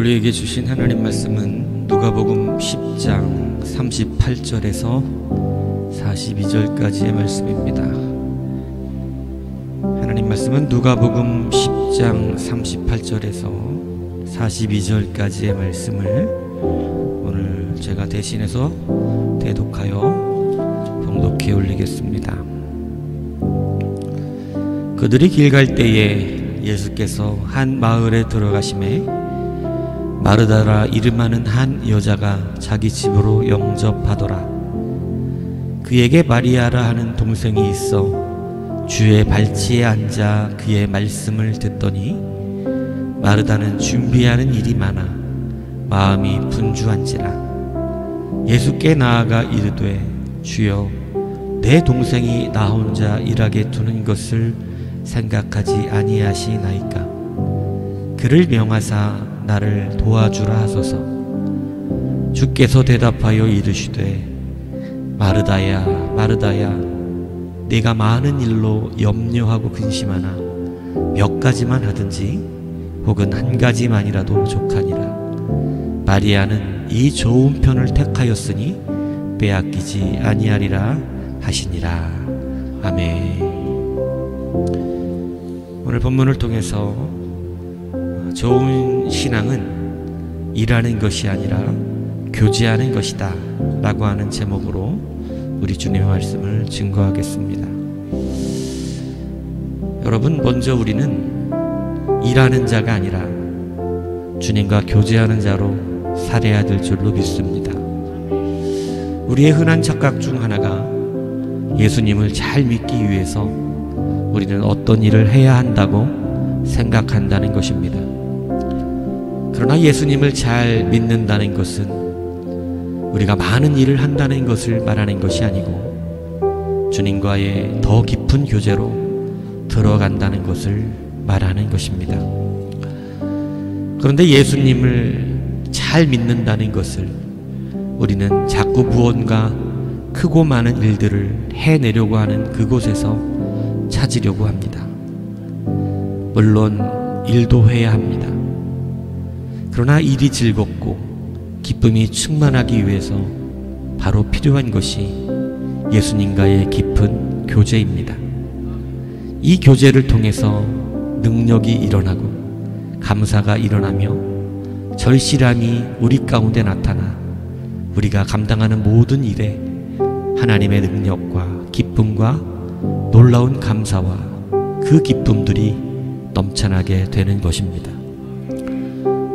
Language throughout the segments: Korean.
우리에게 주신 하나님 말씀은 누가복음 10장 38절에서 42절까지의 말씀입니다. 하나님 말씀은 누가복음 10장 38절에서 42절까지의 말씀을 오늘 제가 대신해서 대독하여 봉독해 올리겠습니다. 그들이 길 갈 때에 예수께서 한 마을에 들어가시매 마르다라 이름하는 한 여자가 자기 집으로 영접하더라. 그에게 마리아라 하는 동생이 있어 주의 발치에 앉아 그의 말씀을 듣더니 마르다는 준비하는 일이 많아 마음이 분주한지라. 예수께 나아가 이르되 주여 내 동생이 나 혼자 일하게 두는 것을 생각하지 아니하시나이까. 그를 명하사 나를 도와주라 하소서. 주께서 대답하여 이르시되 마르다야 마르다야 네가 많은 일로 염려하고 근심하나 몇 가지만 하든지 혹은 한 가지만이라도 족하니라. 마리아는 이 좋은 편을 택하였으니 빼앗기지 아니하리라 하시니라. 아멘. 오늘 본문을 통해서 좋은 신앙은 일하는 것이 아니라 교제하는 것이다 라고 하는 제목으로 우리 주님의 말씀을 증거하겠습니다. 여러분, 먼저 우리는 일하는 자가 아니라 주님과 교제하는 자로 살아야 될 줄로 믿습니다. 우리의 흔한 착각 중 하나가 예수님을 잘 믿기 위해서 우리는 어떤 일을 해야 한다고 생각한다는 것입니다. 그러나 예수님을 잘 믿는다는 것은 우리가 많은 일을 한다는 것을 말하는 것이 아니고 주님과의 더 깊은 교제로 들어간다는 것을 말하는 것입니다. 그런데 예수님을 잘 믿는다는 것을 우리는 자꾸 무언가 크고 많은 일들을 해내려고 하는 그곳에서 찾으려고 합니다. 물론 일도 해야 합니다. 그러나 일이 즐겁고 기쁨이 충만하기 위해서 바로 필요한 것이 예수님과의 깊은 교제입니다. 이 교제를 통해서 능력이 일어나고 감사가 일어나며 절실함이 우리 가운데 나타나 우리가 감당하는 모든 일에 하나님의 능력과 기쁨과 놀라운 감사와 그 기쁨들이 넘쳐나게 되는 것입니다.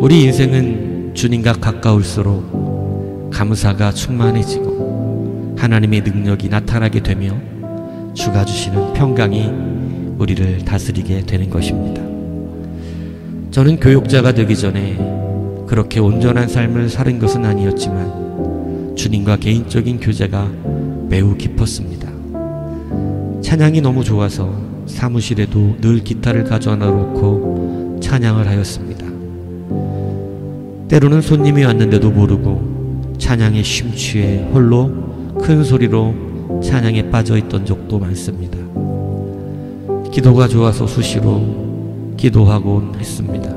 우리 인생은 주님과 가까울수록 감사가 충만해지고 하나님의 능력이 나타나게 되며 주가 주시는 평강이 우리를 다스리게 되는 것입니다. 저는 교육자가 되기 전에 그렇게 온전한 삶을 사는 것은 아니었지만 주님과 개인적인 교제가 매우 깊었습니다. 찬양이 너무 좋아서 사무실에도 늘 기타를 가져다 놓고 찬양을 하였습니다. 때로는 손님이 왔는데도 모르고 찬양에 심취해 홀로 큰 소리로 찬양에 빠져있던 적도 많습니다. 기도가 좋아서 수시로 기도하곤 했습니다.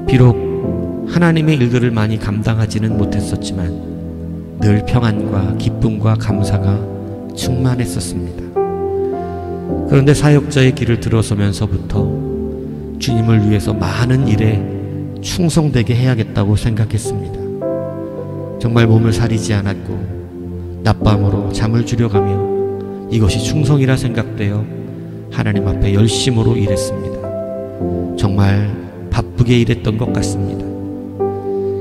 비록 하나님의 일들을 많이 감당하지는 못했었지만 늘 평안과 기쁨과 감사가 충만했었습니다. 그런데 사역자의 길을 들어서면서부터 주님을 위해서 많은 일에 충성되게 해야겠다고 생각했습니다. 정말 몸을 사리지 않았고 낮밤으로 잠을 줄여가며 이것이 충성이라 생각되어 하나님 앞에 열심으로 일했습니다. 정말 바쁘게 일했던 것 같습니다.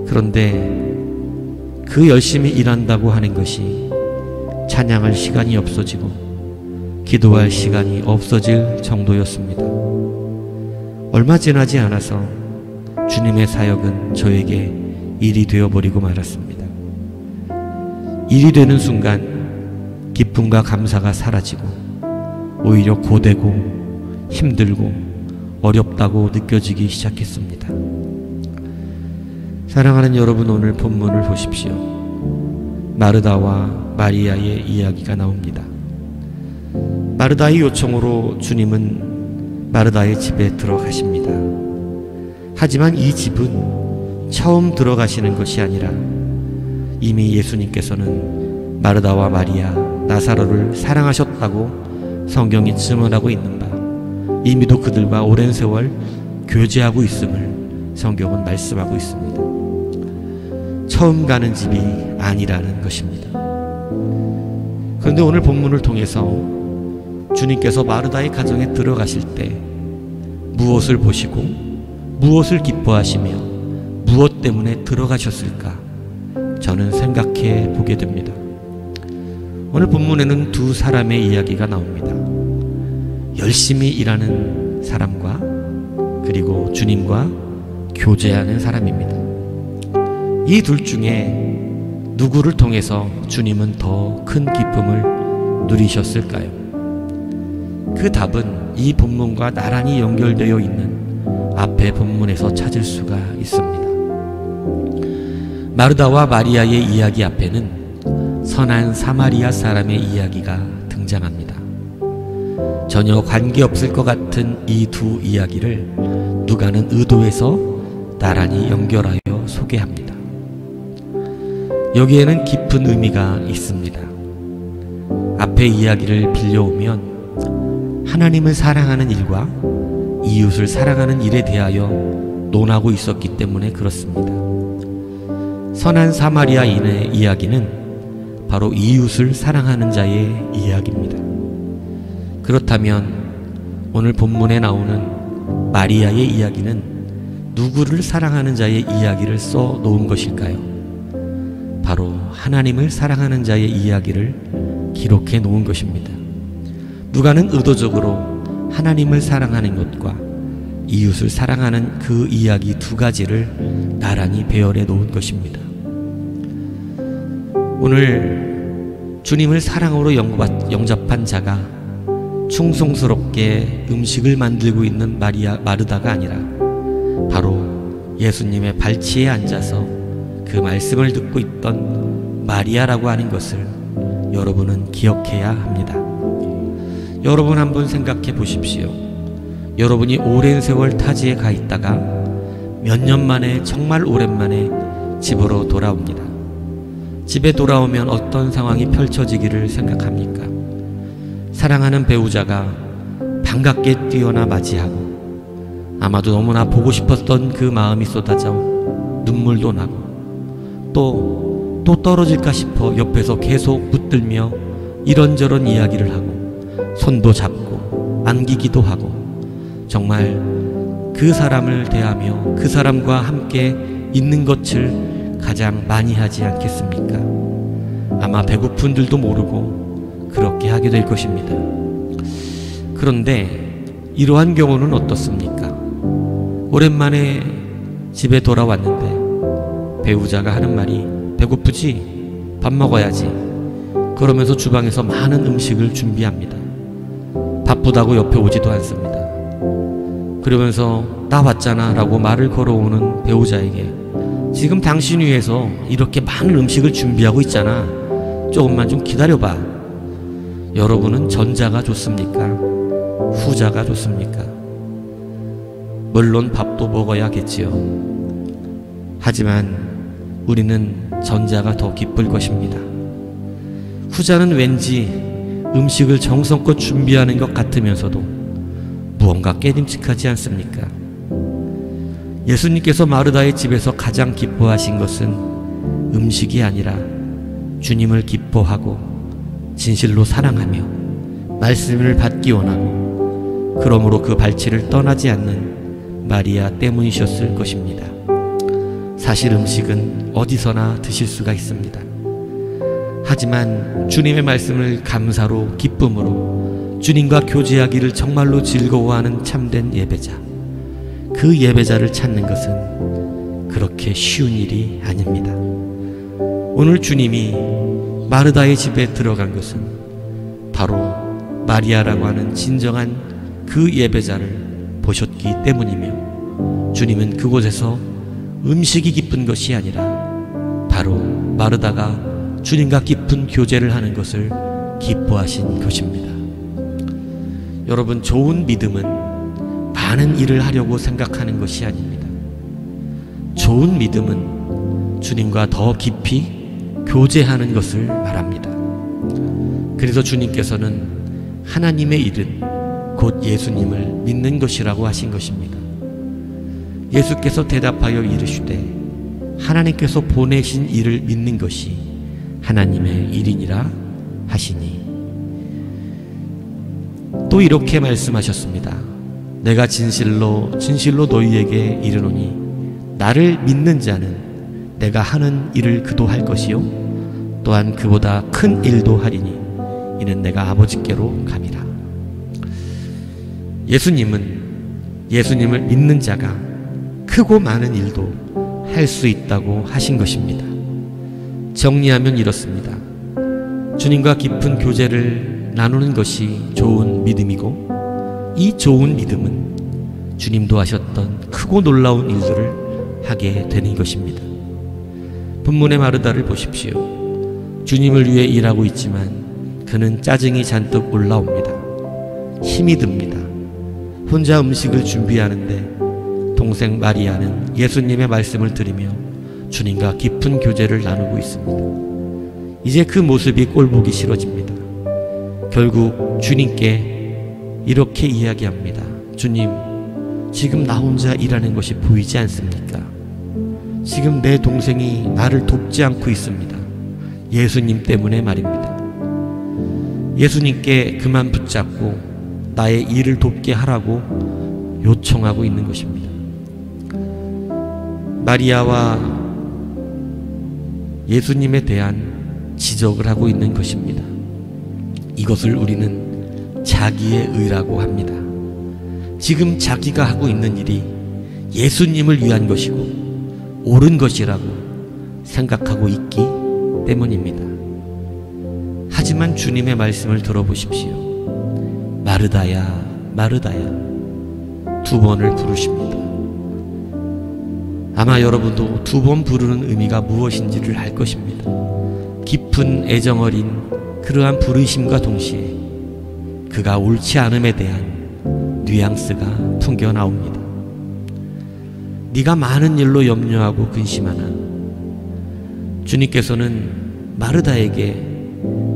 그런데 그 열심히 일한다고 하는 것이 찬양할 시간이 없어지고 기도할 시간이 없어질 정도였습니다. 얼마 지나지 않아서 주님의 사역은 저에게 일이 되어버리고 말았습니다. 일이 되는 순간 기쁨과 감사가 사라지고 오히려 고되고 힘들고 어렵다고 느껴지기 시작했습니다. 사랑하는 여러분, 오늘 본문을 보십시오. 마르다와 마리아의 이야기가 나옵니다. 마르다의 요청으로 주님은 마르다의 집에 들어가십니다. 하지만 이 집은 처음 들어가시는 것이 아니라 이미 예수님께서는 마르다와 마리아, 나사로를 사랑하셨다고 성경이 증언하고 있는 바, 이미도 그들과 오랜 세월 교제하고 있음을 성경은 말씀하고 있습니다. 처음 가는 집이 아니라는 것입니다. 그런데 오늘 본문을 통해서 주님께서 마르다의 가정에 들어가실 때 무엇을 보시고 무엇을 기뻐하시며 무엇 때문에 들어가셨을까? 저는 생각해 보게 됩니다. 오늘 본문에는 두 사람의 이야기가 나옵니다. 열심히 일하는 사람과 그리고 주님과 교제하는 사람입니다. 이 둘 중에 누구를 통해서 주님은 더 큰 기쁨을 누리셨을까요? 그 답은 이 본문과 나란히 연결되어 있는 앞의 본문에서 찾을 수가 있습니다. 마르다와 마리아의 이야기 앞에는 선한 사마리아 사람의 이야기가 등장합니다. 전혀 관계없을 것 같은 이 두 이야기를 누가는 의도해서 나란히 연결하여 소개합니다. 여기에는 깊은 의미가 있습니다. 앞의 이야기를 빌려오면 하나님을 사랑하는 일과 이웃을 사랑하는 일에 대하여 논하고 있었기 때문에 그렇습니다. 선한 사마리아인의 이야기는 바로 이웃을 사랑하는 자의 이야기입니다. 그렇다면 오늘 본문에 나오는 마리아의 이야기는 누구를 사랑하는 자의 이야기를 써 놓은 것일까요? 바로 하나님을 사랑하는 자의 이야기를 기록해 놓은 것입니다. 누가는 의도적으로 하나님을 사랑하는 것과 이웃을 사랑하는 그 이야기 두 가지를 나란히 배열해 놓은 것입니다. 오늘 주님을 사랑으로 영접한 자가 충성스럽게 음식을 만들고 있는 마르다가 아니라 바로 예수님의 발치에 앉아서 그 말씀을 듣고 있던 마리아라고 하는 것을 여러분은 기억해야 합니다. 여러분 한번 생각해 보십시오. 여러분이 오랜 세월 타지에 가 있다가 몇 년 만에, 정말 오랜만에 집으로 돌아옵니다. 집에 돌아오면 어떤 상황이 펼쳐지기를 생각합니까? 사랑하는 배우자가 반갑게 뛰어나 맞이하고 아마도 너무나 보고 싶었던 그 마음이 쏟아져 눈물도 나고 또 떨어질까 싶어 옆에서 계속 붙들며 이런저런 이야기를 하고 손도 잡고 안기기도 하고 정말 그 사람을 대하며 그 사람과 함께 있는 것을 가장 많이 하지 않겠습니까? 아마 배고픈들도 모르고 그렇게 하게 될 것입니다. 그런데 이러한 경우는 어떻습니까? 오랜만에 집에 돌아왔는데 배우자가 하는 말이 배고프지? 밥 먹어야지. 그러면서 주방에서 많은 음식을 준비합니다. 바쁘다고 옆에 오지도 않습니다. 그러면서 나 왔잖아 라고 말을 걸어오는 배우자에게 지금 당신 위해서 이렇게 많은 음식을 준비하고 있잖아. 조금만 좀 기다려봐. 여러분은 전자가 좋습니까? 후자가 좋습니까? 물론 밥도 먹어야겠지요. 하지만 우리는 전자가 더 기쁠 것입니다. 후자는 왠지 음식을 정성껏 준비하는 것 같으면서도 무언가 깨림칙하지 않습니까? 예수님께서 마르다의 집에서 가장 기뻐하신 것은 음식이 아니라 주님을 기뻐하고 진실로 사랑하며 말씀을 받기 원하고 그러므로 그 발치를 떠나지 않는 마리아 때문이셨을 것입니다. 사실 음식은 어디서나 드실 수가 있습니다. 하지만 주님의 말씀을 감사로 기쁨으로 주님과 교제하기를 정말로 즐거워하는 참된 예배자, 그 예배자를 찾는 것은 그렇게 쉬운 일이 아닙니다. 오늘 주님이 마르다의 집에 들어간 것은 바로 마리아라고 하는 진정한 그 예배자를 보셨기 때문이며 주님은 그곳에서 음식이 기쁜 것이 아니라 바로 마르다가 주님과 깊은 교제를 하는 것을 기뻐하신 것입니다. 여러분, 좋은 믿음은 많은 일을 하려고 생각하는 것이 아닙니다. 좋은 믿음은 주님과 더 깊이 교제하는 것을 말합니다. 그래서 주님께서는 하나님의 일은 곧 예수님을 믿는 것이라고 하신 것입니다. 예수께서 대답하여 이르시되 하나님께서 보내신 이를 믿는 것이 하나님의 일이니라 하시니, 또 이렇게 말씀하셨습니다. 내가 진실로 진실로 너희에게 이르노니 나를 믿는 자는 내가 하는 일을 그도 할 것이요 또한 그보다 큰 일도 하리니 이는 내가 아버지께로 감이라. 예수님을 믿는 자가 크고 많은 일도 할 수 있다고 하신 것입니다. 정리하면 이렇습니다. 주님과 깊은 교제를 나누는 것이 좋은 믿음이고, 이 좋은 믿음은 주님도 하셨던 크고 놀라운 일들을 하게 되는 것입니다. 본문의 마르다를 보십시오. 주님을 위해 일하고 있지만 그는 짜증이 잔뜩 올라옵니다. 힘이 듭니다. 혼자 음식을 준비하는데 동생 마리아는 예수님의 말씀을 들으며 주님과 깊은 교제를 나누고 있습니다. 이제 그 모습이 꼴보기 싫어집니다. 결국 주님께 이렇게 이야기합니다. 주님, 지금 나 혼자 일하는 것이 보이지 않습니까? 지금 내 동생이 나를 돕지 않고 있습니다. 예수님 때문에 말입니다. 예수님께 그만 붙잡고 나의 일을 돕게 하라고 요청하고 있는 것입니다. 마리아와 예수님에 대한 지적을 하고 있는 것입니다. 이것을 우리는 자기의 의라고 합니다. 지금 자기가 하고 있는 일이 예수님을 위한 것이고 옳은 것이라고 생각하고 있기 때문입니다. 하지만 주님의 말씀을 들어보십시오. 마르다야, 마르다야, 2번을 부르십니다. 아마 여러분도 2번 부르는 의미가 무엇인지를 알 것입니다. 깊은 애정 어린 그러한 부르심과 동시에 그가 옳지 않음에 대한 뉘앙스가 풍겨 나옵니다. 네가 많은 일로 염려하고 근심하나. 주님께서는 마르다에게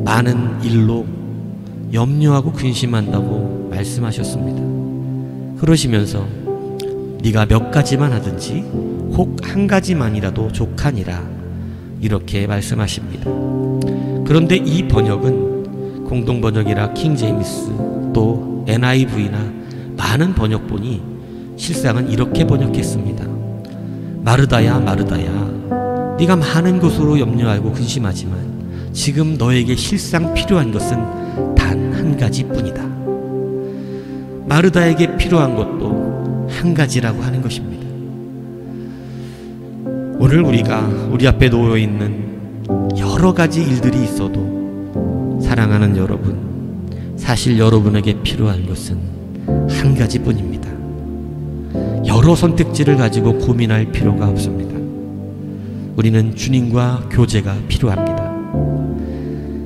많은 일로 염려하고 근심한다고 말씀하셨습니다. 그러시면서 네가 몇 가지만 하든지 혹 한 가지만이라도 족하니라, 이렇게 말씀하십니다. 그런데 이 번역은 공동번역이라 킹제임스 또 NIV나 많은 번역본이 실상은 이렇게 번역했습니다. 마르다야, 마르다야, 네가 많은 것으로 염려하고 근심하지만 지금 너에게 실상 필요한 것은 단 한 가지뿐이다. 마르다에게 필요한 것도 한 가지라고 하는 것입니다. 오늘 우리가 우리 앞에 놓여 있는 여러 가지 일들이 있어도 사랑하는 여러분, 사실 여러분에게 필요한 것은 한 가지뿐입니다. 여러 선택지를 가지고 고민할 필요가 없습니다. 우리는 주님과 교제가 필요합니다.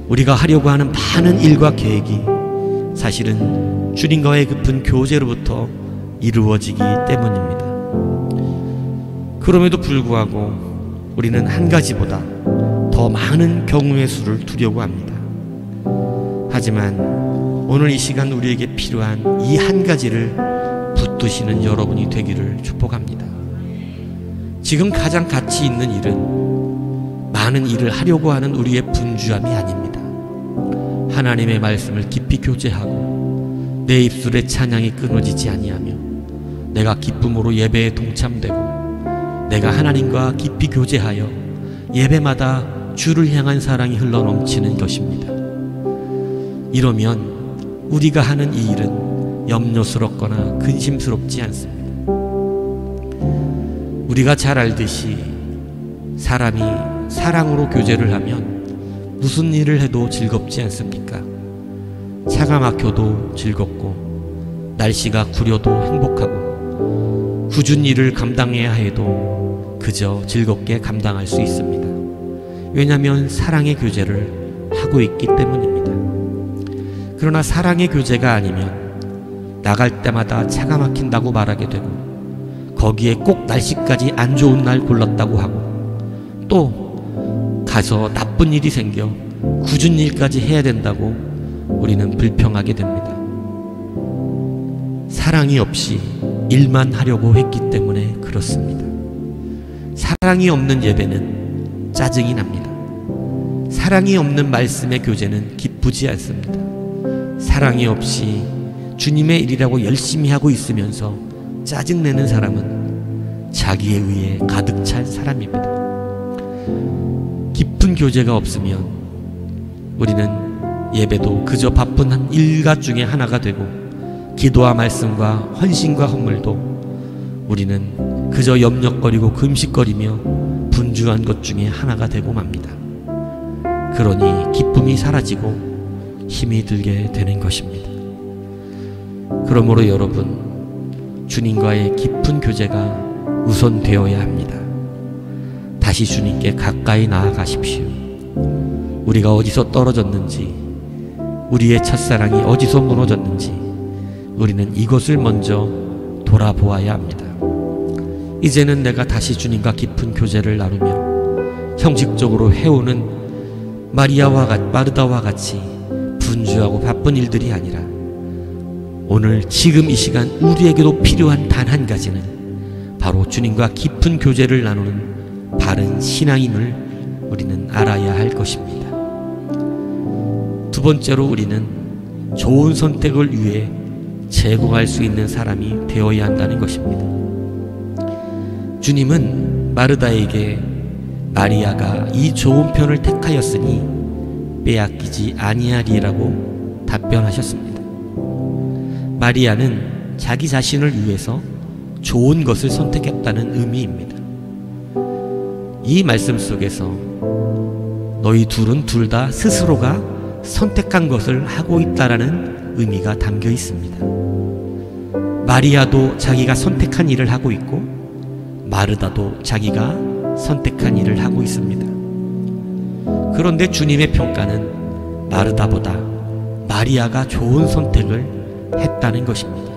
우리가 하려고 하는 많은 일과 계획이 사실은 주님과의 깊은 교제로부터 이루어지기 때문입니다. 그럼에도 불구하고 우리는 한 가지보다 더 많은 경우의 수를 두려고 합니다. 하지만 오늘 이 시간 우리에게 필요한 이 한 가지를 붙드시는 여러분이 되기를 축복합니다. 지금 가장 가치 있는 일은 많은 일을 하려고 하는 우리의 분주함이 아닙니다. 하나님의 말씀을 깊이 교제하고 내 입술의 찬양이 끊어지지 아니하며 내가 기쁨으로 예배에 동참되고 내가 하나님과 깊이 교제하여 예배마다 주를 향한 사랑이 흘러넘치는 것입니다. 이러면 우리가 하는 이 일은 염려스럽거나 근심스럽지 않습니다. 우리가 잘 알듯이 사람이 사랑으로 교제를 하면 무슨 일을 해도 즐겁지 않습니까? 차가 막혀도 즐겁고 날씨가 구려도 행복하고 굳은 일을 감당해야 해도 그저 즐겁게 감당할 수 있습니다. 왜냐하면 사랑의 교제를 하고 있기 때문입니다. 그러나 사랑의 교제가 아니면 나갈 때마다 차가 막힌다고 말하게 되고 거기에 꼭 날씨까지 안 좋은 날 골랐다고 하고, 또 가서 나쁜 일이 생겨 굳은 일까지 해야 된다고 우리는 불평하게 됩니다. 사랑이 없이 일만 하려고 했기 때문에 그렇습니다. 사랑이 없는 예배는 짜증이 납니다. 사랑이 없는 말씀의 교제는 기쁘지 않습니다. 사랑이 없이 주님의 일이라고 열심히 하고 있으면서 짜증내는 사람은 자기에 의해 가득 찬 사람입니다. 깊은 교제가 없으면 우리는 예배도 그저 바쁜 한 일과 중에 하나가 되고, 기도와 말씀과 헌신과 헌물도 우리는 그저 염려거리고 금식거리며 분주한 것 중에 하나가 되고 맙니다. 그러니 기쁨이 사라지고 힘이 들게 되는 것입니다. 그러므로 여러분, 주님과의 깊은 교제가 우선 되어야 합니다. 다시 주님께 가까이 나아가십시오. 우리가 어디서 떨어졌는지, 우리의 첫사랑이 어디서 무너졌는지 우리는 이것을 먼저 돌아보아야 합니다. 이제는 내가 다시 주님과 깊은 교제를 나누며 형식적으로 해오는 마르다와 같이 분주하고 바쁜 일들이 아니라, 오늘 지금 이 시간 우리에게도 필요한 단 한 가지는 바로 주님과 깊은 교제를 나누는 바른 신앙임을 우리는 알아야 할 것입니다. 두 번째로, 우리는 좋은 선택을 위해 제공할 수 있는 사람이 되어야 한다는 것입니다. 주님은 마르다에게 마리아가 이 좋은 편을 택하였으니 빼앗기지 아니하리라고 답변하셨습니다. 마리아는 자기 자신을 위해서 좋은 것을 선택했다는 의미입니다. 이 말씀 속에서 너희 둘은 둘 다 스스로가 선택한 것을 하고 있다라는 의미가 담겨 있습니다. 마리아도 자기가 선택한 일을 하고 있고, 마르다도 자기가 선택한 일을 하고 있습니다. 그런데 주님의 평가는 마르다보다 마리아가 좋은 선택을 했다는 것입니다.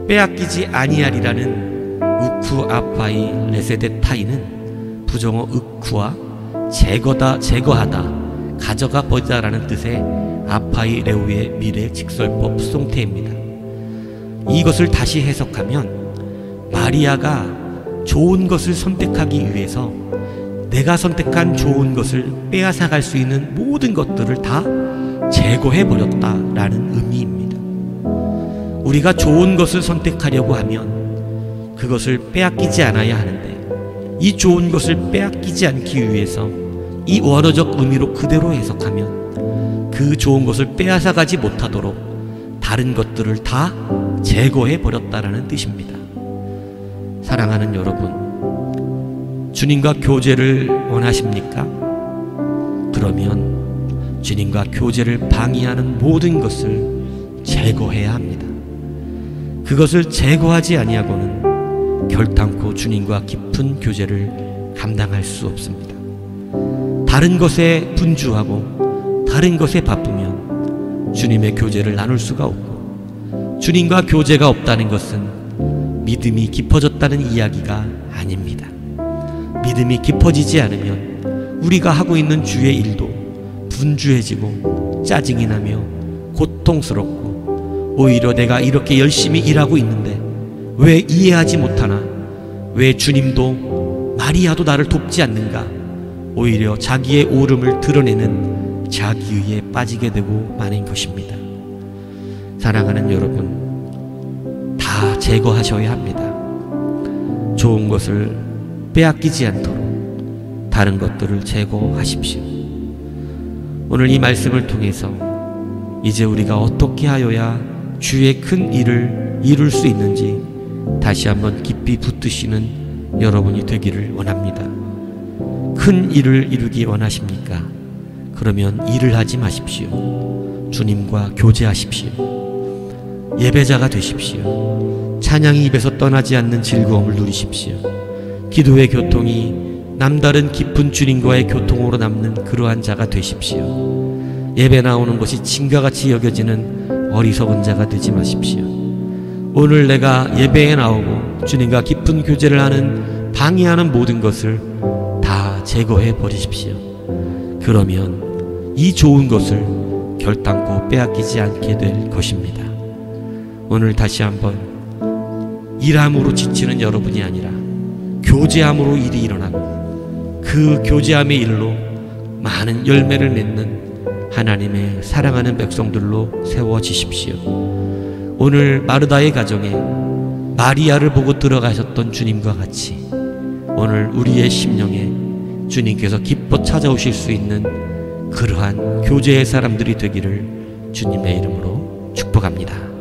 빼앗기지 아니하리라는 우쿠 아파이 레세데타이는 부정어 으쿠와 제거하다, 가져가 버리다라는 뜻의 아파이 레오의 미래 직설법 수동태입니다. 이것을 다시 해석하면, 마리아가 좋은 것을 선택하기 위해서 내가 선택한 좋은 것을 빼앗아갈 수 있는 모든 것들을 다 제거해버렸다라는 의미입니다. 우리가 좋은 것을 선택하려고 하면 그것을 빼앗기지 않아야 하는데, 이 좋은 것을 빼앗기지 않기 위해서 이 원어적 의미로 그대로 해석하면 그 좋은 것을 빼앗아가지 못하도록 다른 것들을 다 제거해버렸다라는 뜻입니다. 사랑하는 여러분, 주님과 교제를 원하십니까? 그러면 주님과 교제를 방해하는 모든 것을 제거해야 합니다. 그것을 제거하지 아니하고는 결단코 주님과 깊은 교제를 감당할 수 없습니다. 다른 것에 분주하고 다른 것에 바쁘면 주님의 교제를 나눌 수가 없고, 주님과 교제가 없다는 것은 믿음이 깊어졌다는 이야기가 아닙니다. 믿음이 깊어지지 않으면 우리가 하고 있는 주의 일도 분주해지고 짜증이 나며 고통스럽고, 오히려 내가 이렇게 열심히 일하고 있는데 왜 이해하지 못하나, 왜 주님도 마리아도 나를 돕지 않는가, 오히려 자기의 옳음을 드러내는 자기의에 빠지게 되고 마는 것입니다. 사랑하는 여러분, 다 제거하셔야 합니다. 좋은 것을 빼앗기지 않도록 다른 것들을 제거하십시오. 오늘 이 말씀을 통해서 이제 우리가 어떻게 하여야 주의 큰 일을 이룰 수 있는지 다시 한번 깊이 붙드시는 여러분이 되기를 원합니다. 큰 일을 이루기 원하십니까? 그러면 일을 하지 마십시오. 주님과 교제하십시오. 예배자가 되십시오. 찬양이 입에서 떠나지 않는 즐거움을 누리십시오. 기도의 교통이 남다른 깊은 주님과의 교통으로 남는 그러한 자가 되십시오. 예배 나오는 것이 진가같이 여겨지는 어리석은 자가 되지 마십시오. 오늘 내가 예배에 나오고 주님과 깊은 교제를 하는 방해하는 모든 것을 다 제거해 버리십시오. 그러면 이 좋은 것을 결단코 빼앗기지 않게 될 것입니다. 오늘 다시 한번 일함으로 지치는 여러분이 아니라 교제함으로 일이 일어나고 그 교제함의 일로 많은 열매를 맺는 하나님의 사랑하는 백성들로 세워지십시오. 오늘 마르다의 가정에 마리아를 보고 들어가셨던 주님과 같이 오늘 우리의 심령에 주님께서 기뻐 찾아오실 수 있는 그러한 교제의 사람들이 되기를 주님의 이름으로 축복합니다.